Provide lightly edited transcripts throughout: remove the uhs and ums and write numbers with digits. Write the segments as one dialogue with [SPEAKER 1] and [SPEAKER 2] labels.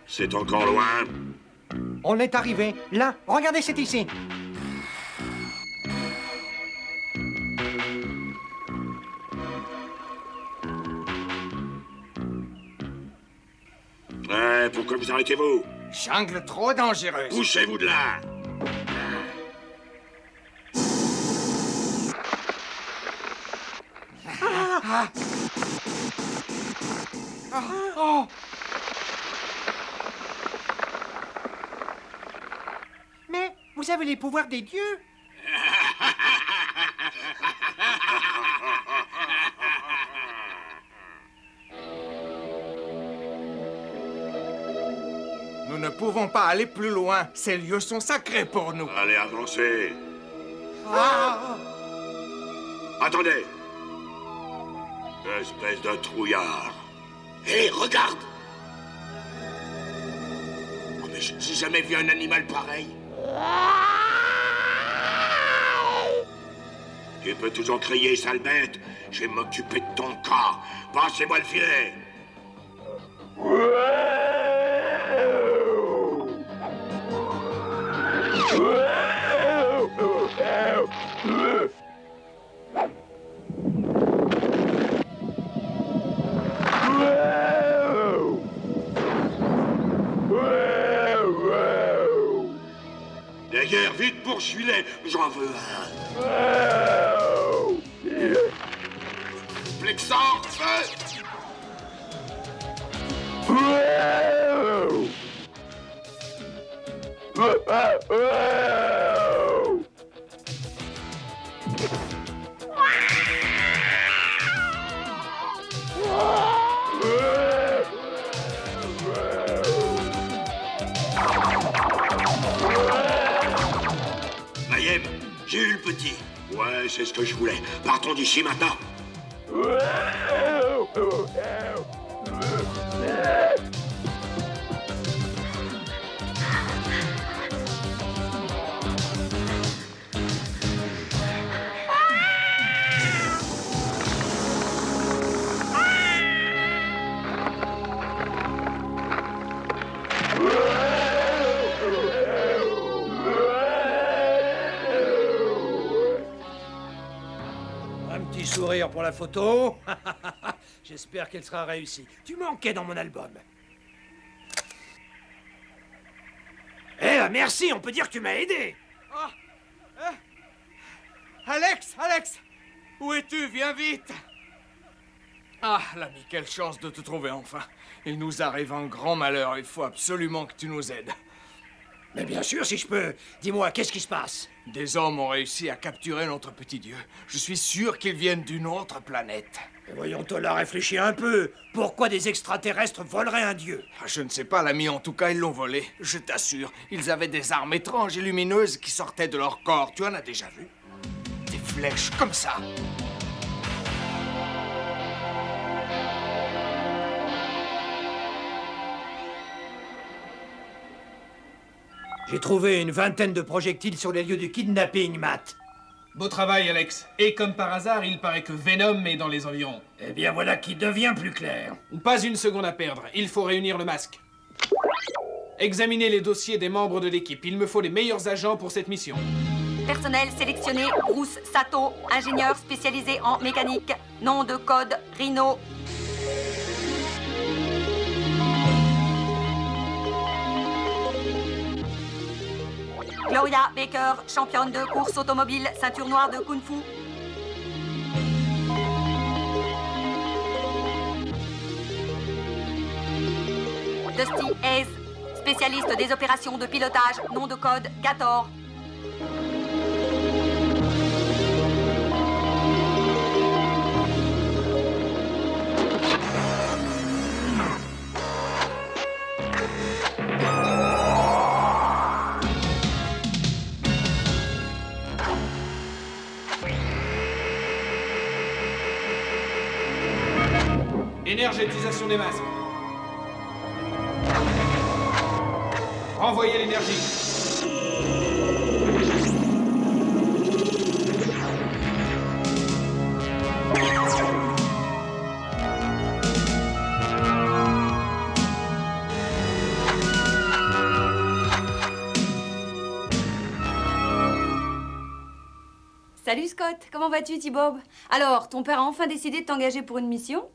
[SPEAKER 1] C'est encore loin.
[SPEAKER 2] On est arrivé. Là, regardez, c'est ici.
[SPEAKER 1] Ouais, pourquoi vous arrêtez-vous?
[SPEAKER 3] Jungle trop dangereuse.
[SPEAKER 1] Poussez-vous de là.
[SPEAKER 3] Oh.
[SPEAKER 2] Mais vous avez les pouvoirs des dieux.
[SPEAKER 3] Nous ne pouvons pas aller plus loin. Ces lieux sont sacrés pour nous.
[SPEAKER 1] Allez, avancez.
[SPEAKER 3] Ah.
[SPEAKER 1] Attendez. Espèce de trouillard. Hé, regarde. Oh, mais j'ai jamais vu un animal pareil. Tu peux toujours crier, sale bête. Je vais m'occuper de ton cas. Passez-moi le filet. D'ailleurs, vite, poursuis-les. J'en veux un. Flexor, feu! Mayhem, j'ai eu le petit. Ouais, c'est ce que je voulais. Partons d'ici maintenant.
[SPEAKER 4] Un petit sourire pour la photo. J'espère qu'elle sera réussie. Tu manquais dans mon album. Eh, merci, on peut dire que tu m'as aidé.
[SPEAKER 3] Alex, où es-tu? Viens vite. Ah, l'ami, quelle chance de te trouver enfin. Il nous arrive un grand malheur. Il faut absolument que tu nous aides.
[SPEAKER 4] Mais bien sûr, si je peux. Dis-moi, qu'est-ce qui se passe?
[SPEAKER 3] Des hommes ont réussi à capturer notre petit dieu. Je suis sûr qu'ils viennent d'une autre planète.
[SPEAKER 4] Mais voyons, Tola, réfléchis un peu. Pourquoi des extraterrestres voleraient un dieu?
[SPEAKER 3] Je ne sais pas, l'ami, en tout cas, ils l'ont volé. Je t'assure, ils avaient des armes étranges et lumineuses qui sortaient de leur corps. Tu en as déjà vu? Des flèches comme ça.
[SPEAKER 4] J'ai trouvé une vingtaine de projectiles sur les lieux du kidnapping, Matt.
[SPEAKER 5] Beau travail, Alex. Et comme par hasard, il paraît que Venom est dans les environs.
[SPEAKER 4] Eh bien, voilà qui devient plus clair.
[SPEAKER 5] Pas une seconde à perdre. Il faut réunir le masque. Examinez les dossiers des membres de l'équipe. Il me faut les meilleurs agents pour cette mission.
[SPEAKER 6] Personnel sélectionné, Bruce Sato, ingénieur spécialisé en mécanique. Nom de code, Rhino. Gloria Baker, championne de course automobile, ceinture noire de Kung Fu. Dusty Hayes, spécialiste des opérations de pilotage, nom de code, Gator.
[SPEAKER 5] Énergétisation des masques. Renvoyez l'énergie.
[SPEAKER 6] Salut Scott, comment vas-tu T-Bob? Alors, ton père a enfin décidé de t'engager pour une mission?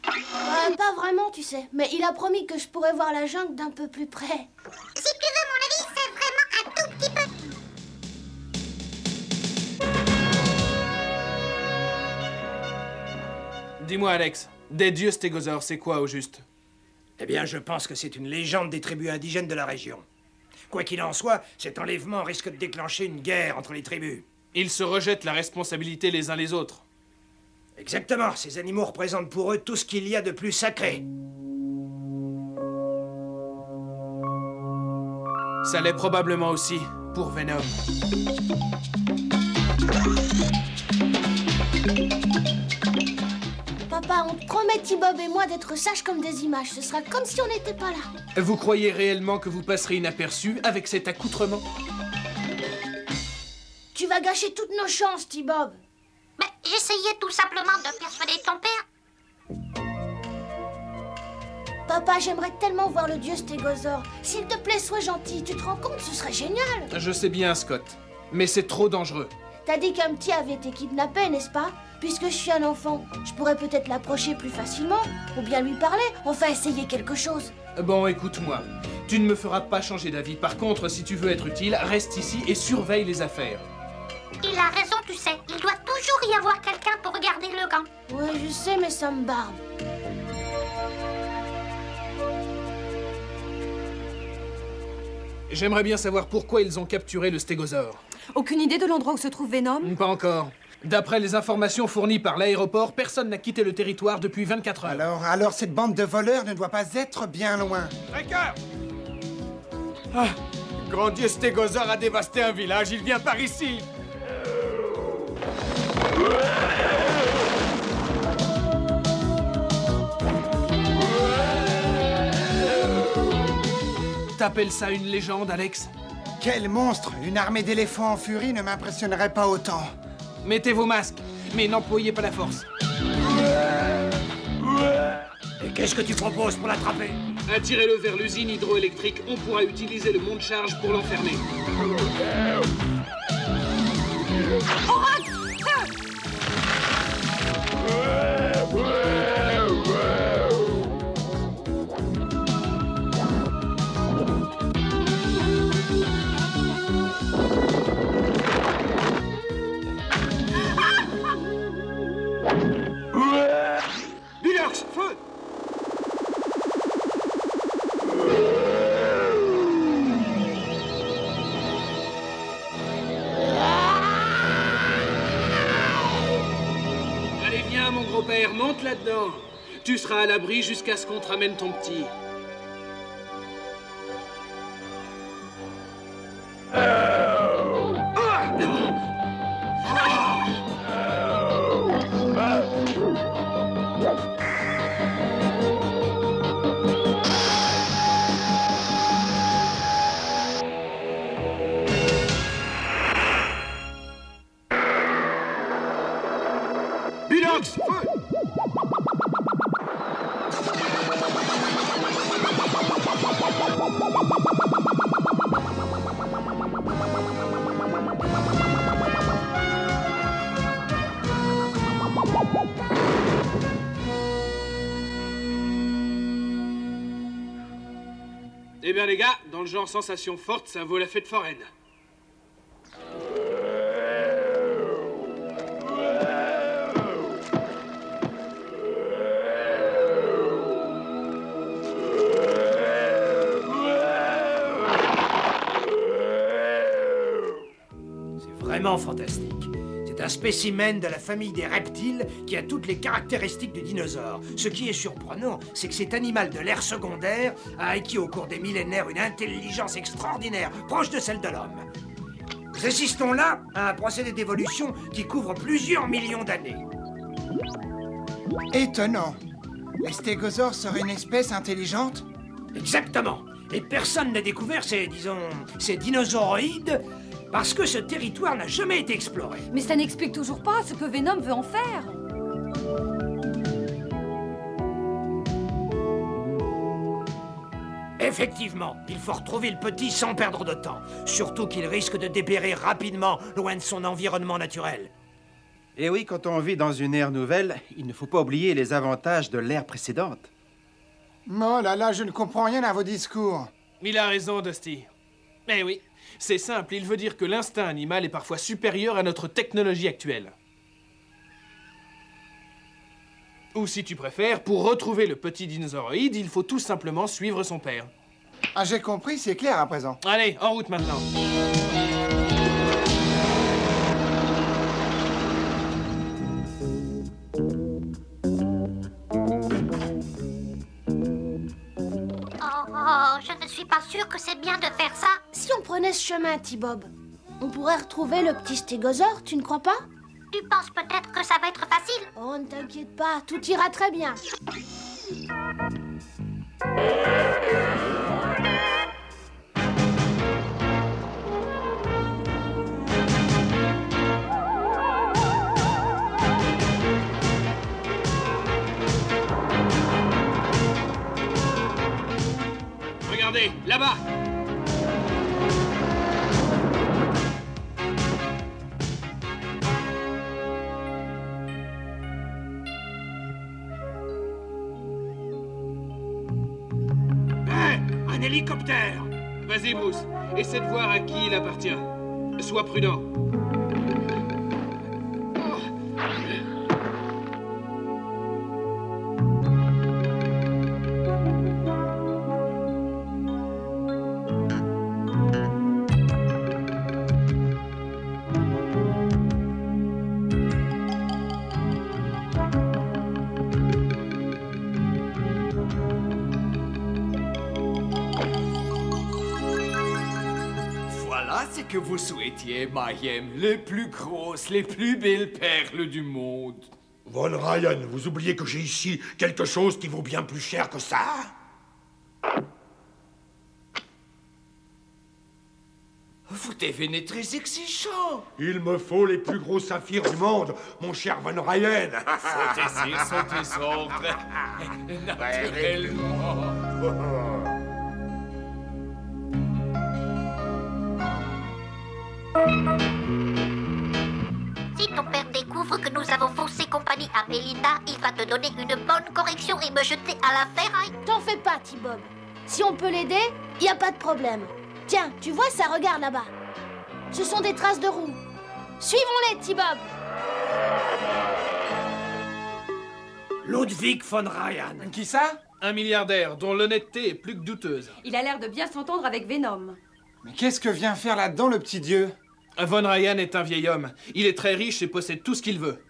[SPEAKER 7] Pas vraiment, tu sais. Mais il a promis que je pourrais voir la jungle d'un peu plus près.
[SPEAKER 8] Si tu veux mon avis, c'est vraiment un tout petit peu.
[SPEAKER 5] Dis-moi, Alex, des dieux stégosaures, c'est quoi au juste?
[SPEAKER 4] Eh bien, je pense que c'est une légende des tribus indigènes de la région. Quoi qu'il en soit, cet enlèvement risque de déclencher une guerre entre les tribus.
[SPEAKER 5] Ils se rejettent la responsabilité les uns les autres.
[SPEAKER 4] Exactement, ces animaux représentent pour eux tout ce qu'il y a de plus sacré.
[SPEAKER 5] Ça l'est probablement aussi pour Venom.
[SPEAKER 7] Papa, on te promet, T-Bob et moi, d'être sages comme des images. Ce sera comme si on n'était pas là.
[SPEAKER 5] Vous croyez réellement que vous passerez inaperçu avec cet accoutrement?
[SPEAKER 7] Tu vas gâcher toutes nos chances, T-Bob.
[SPEAKER 8] Mais j'essayais tout simplement de persuader ton père.
[SPEAKER 7] Papa, j'aimerais tellement voir le dieu stégosaure. S'il te plaît, sois gentil. Tu te rends compte, ce serait génial.
[SPEAKER 5] Je sais bien, Scott. Mais c'est trop dangereux.
[SPEAKER 7] T'as dit qu'un petit avait été kidnappé, n'est-ce pas? Puisque je suis un enfant, je pourrais peut-être l'approcher plus facilement, ou bien lui parler, enfin essayer quelque chose.
[SPEAKER 5] Bon, écoute-moi. Tu ne me feras pas changer d'avis. Par contre, si tu veux être utile, reste ici et surveille les affaires.
[SPEAKER 8] Il a raison, tu sais. Il doit toujours y avoir quelqu'un pour garder le gant.
[SPEAKER 7] Ouais, je sais, mais ça me barbe.
[SPEAKER 5] J'aimerais bien savoir pourquoi ils ont capturé le stégosaure.
[SPEAKER 6] Aucune idée de l'endroit où se trouve Venom?
[SPEAKER 5] Pas encore. D'après les informations fournies par l'aéroport, personne n'a quitté le territoire depuis 24 heures.
[SPEAKER 2] Alors cette bande de voleurs ne doit pas être bien loin.
[SPEAKER 3] Tracker! Ah, le grand dieu stégosaure a dévasté un village, il vient par ici!
[SPEAKER 5] T'appelles ça une légende, Alex?
[SPEAKER 2] Quel monstre! Une armée d'éléphants en furie ne m'impressionnerait pas autant.
[SPEAKER 5] Mettez vos masques, mais n'employez pas la force.
[SPEAKER 4] Et qu'est-ce que tu proposes pour l'attraper?
[SPEAKER 5] Attirez-le vers l'usine hydroélectrique. On pourra utiliser le monte-charge pour l'enfermer.
[SPEAKER 1] Bilox, feu!
[SPEAKER 5] Allez, viens, mon gros-père, monte là-dedans. Tu seras à l'abri jusqu'à ce qu'on te ramène ton petit.
[SPEAKER 1] Bilox, feu!
[SPEAKER 5] Eh bien les gars, dans le genre sensation forte, ça vaut la fête foraine.
[SPEAKER 4] C'est vraiment fantastique. C'est un spécimen de la famille des reptiles qui a toutes les caractéristiques du dinosaure. Ce qui est surprenant, c'est que cet animal de l'ère secondaire a acquis au cours des millénaires une intelligence extraordinaire, proche de celle de l'homme. Nous assistons là à un procédé d'évolution qui couvre plusieurs millions d'années.
[SPEAKER 2] Étonnant. Les stégosaures seraient une espèce intelligente?
[SPEAKER 4] Exactement. Et personne n'a découvert ces dinosauroïdes parce que ce territoire n'a jamais été exploré.
[SPEAKER 6] Mais ça n'explique toujours pas ce que Venom veut en faire.
[SPEAKER 4] Effectivement, il faut retrouver le petit sans perdre de temps. Surtout qu'il risque de dépérir rapidement, loin de son environnement naturel.
[SPEAKER 9] Et oui, quand on vit dans une ère nouvelle, il ne faut pas oublier les avantages de l'ère précédente.
[SPEAKER 2] Oh là là, je ne comprends rien à vos discours.
[SPEAKER 5] Il a raison, Dusty. Eh oui, c'est simple, il veut dire que l'instinct animal est parfois supérieur à notre technologie actuelle. Ou si tu préfères, pour retrouver le petit dinosauroïde, il faut tout simplement suivre son père.
[SPEAKER 2] Ah, j'ai compris, c'est clair à présent.
[SPEAKER 5] Allez, en route maintenant.
[SPEAKER 8] Oh, je ne suis pas sûre que c'est bien de faire ça.
[SPEAKER 7] Si on prenait ce chemin, T-Bob, on pourrait retrouver le petit stégosaure, tu ne crois pas?
[SPEAKER 8] Tu penses peut-être que ça va être facile?
[SPEAKER 7] Oh, ne t'inquiète pas, tout ira très bien.
[SPEAKER 3] Regardez, là-bas!
[SPEAKER 1] Un hélicoptère!
[SPEAKER 5] Vas-y, Bruce, essaie de voir à qui il appartient. Sois prudent.
[SPEAKER 3] Voilà ce que vous souhaitiez, Mayhem. Les plus grosses, les plus belles perles du monde.
[SPEAKER 1] Von Ryan, vous oubliez que j'ai ici quelque chose qui vaut bien plus cher que ça?
[SPEAKER 3] Vous devenez très exigeant.
[SPEAKER 1] Il me faut les plus gros saphirs du monde, mon cher Von Ryan.
[SPEAKER 3] Faut essayer son désordre. Naturellement.
[SPEAKER 8] Si ton père découvre que nous avons faussé compagnie à Melinda, il va te donner une bonne correction et me jeter à la ferraille.
[SPEAKER 7] T'en fais pas, T-Bob. Si on peut l'aider, y a pas de problème. Tiens, tu vois ça, regarde là-bas. Ce sont des traces de roues. Suivons-les, T-Bob.
[SPEAKER 4] Ludwig von Ryan.
[SPEAKER 2] Qui ça?
[SPEAKER 5] Un milliardaire dont l'honnêteté est plus que douteuse.
[SPEAKER 6] Il a l'air de bien s'entendre avec Venom.
[SPEAKER 2] Mais qu'est-ce que vient faire là-dedans, le petit dieu?
[SPEAKER 5] Von Ryan est un vieil homme. Il est très riche et possède tout ce qu'il veut.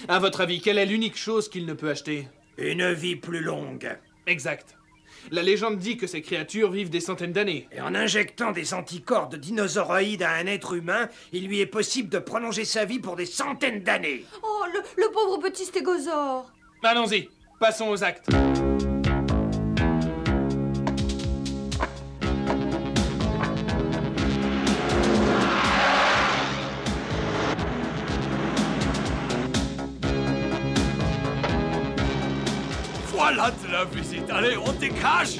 [SPEAKER 5] À votre avis, quelle est l'unique chose qu'il ne peut acheter?
[SPEAKER 4] Une vie plus longue.
[SPEAKER 5] Exact. La légende dit que ces créatures vivent des centaines d'années.
[SPEAKER 4] Et en injectant des anticorps de dinosauroïdes à un être humain, il lui est possible de prolonger sa vie pour des centaines d'années.
[SPEAKER 6] Oh, le pauvre petit stégosaure.
[SPEAKER 5] Allons-y, passons aux actes.
[SPEAKER 3] Voilà de la visite. Allez, on dégage.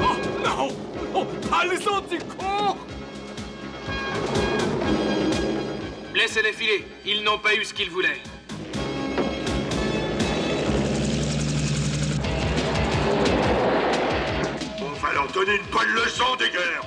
[SPEAKER 3] Oh non! Oh, pas les anticorps!
[SPEAKER 5] Laissez-les filer. Ils n'ont pas eu ce qu'ils voulaient.
[SPEAKER 1] On va leur donner une bonne leçon de guerre.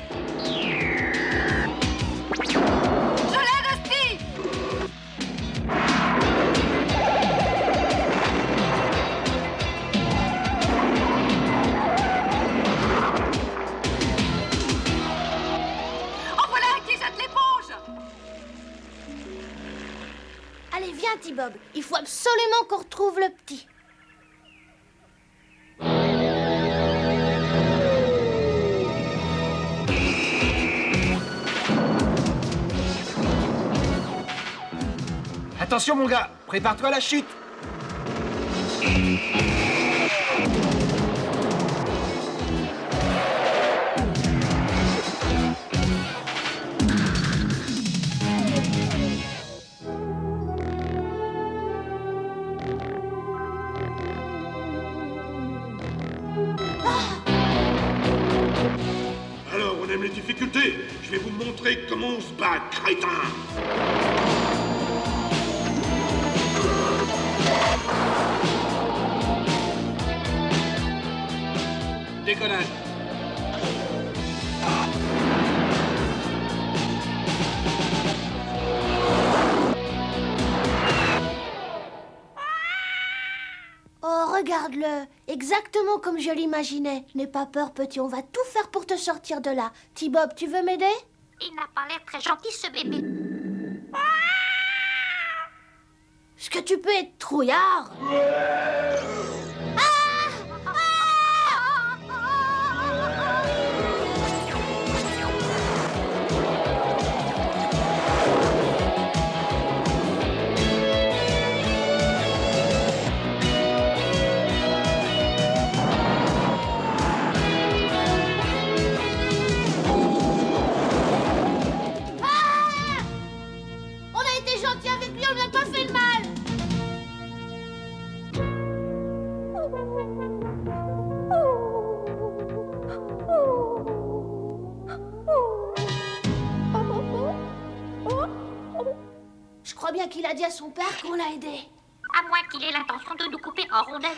[SPEAKER 7] Allez, viens, T-Bob. Il faut absolument qu'on retrouve le petit.
[SPEAKER 9] Attention, mon gars, prépare-toi à la chute.
[SPEAKER 1] Alors, on aime les difficultés. Je vais vous montrer comment on se bat, crétin.
[SPEAKER 5] Décollage.
[SPEAKER 7] Oh, regarde-le. Exactement comme je l'imaginais. N'aie pas peur, petit. On va tout faire pour te sortir de là. T-Bob, tu veux m'aider?
[SPEAKER 8] Il n'a pas l'air très gentil, ce bébé.
[SPEAKER 7] Est-ce que tu peux être trouillard? On a été gentil avec lui, on lui a pas fait le mal. Je crois bien qu'il a dit à son père qu'on l'a aidé.
[SPEAKER 8] À moins qu'il ait l'intention de nous couper en rondelles.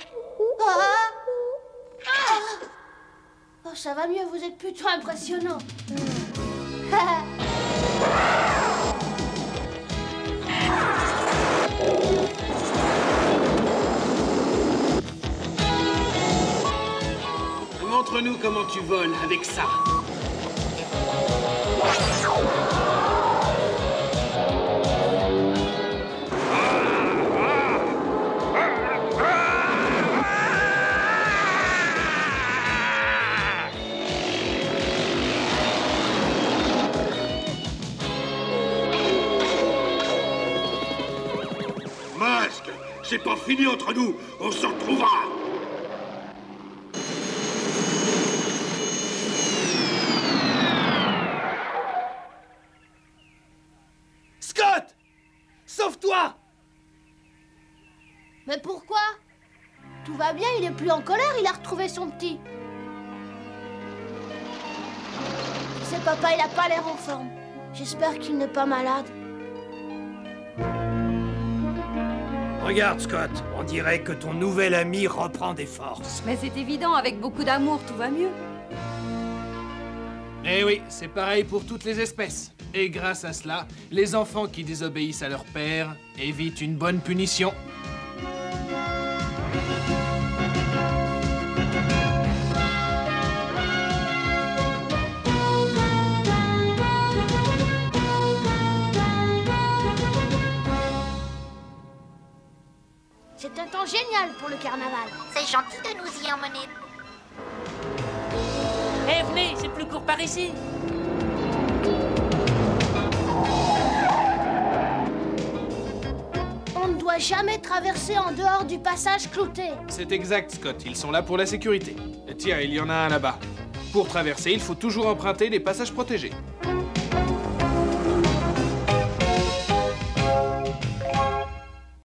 [SPEAKER 7] Oh, ça va mieux, vous êtes plutôt impressionnant.
[SPEAKER 5] Montre-nous comment tu voles avec ça.
[SPEAKER 1] Masque, c'est pas fini entre nous. On s'en retrouvera.
[SPEAKER 4] Scott! Sauve-toi!
[SPEAKER 7] Mais pourquoi? Tout va bien, il est plus en colère, il a retrouvé son petit. Tu sais, papa, il a pas l'air en forme. J'espère qu'il n'est pas malade.
[SPEAKER 4] Regarde, Scott, on dirait que ton nouvel ami reprend des forces.
[SPEAKER 6] Mais c'est évident, avec beaucoup d'amour, tout va mieux.
[SPEAKER 5] Eh oui, c'est pareil pour toutes les espèces. Et grâce à cela, les enfants qui désobéissent à leur père évitent une bonne punition.
[SPEAKER 7] C'est un temps génial pour le carnaval.
[SPEAKER 8] C'est gentil de nous y emmener.
[SPEAKER 10] Eh, venez, c'est plus court par ici.
[SPEAKER 7] On ne doit jamais traverser en dehors du passage clouté.
[SPEAKER 5] C'est exact, Scott. Ils sont là pour la sécurité. Et tiens, il y en a un là-bas. Pour traverser, il faut toujours emprunter les passages protégés.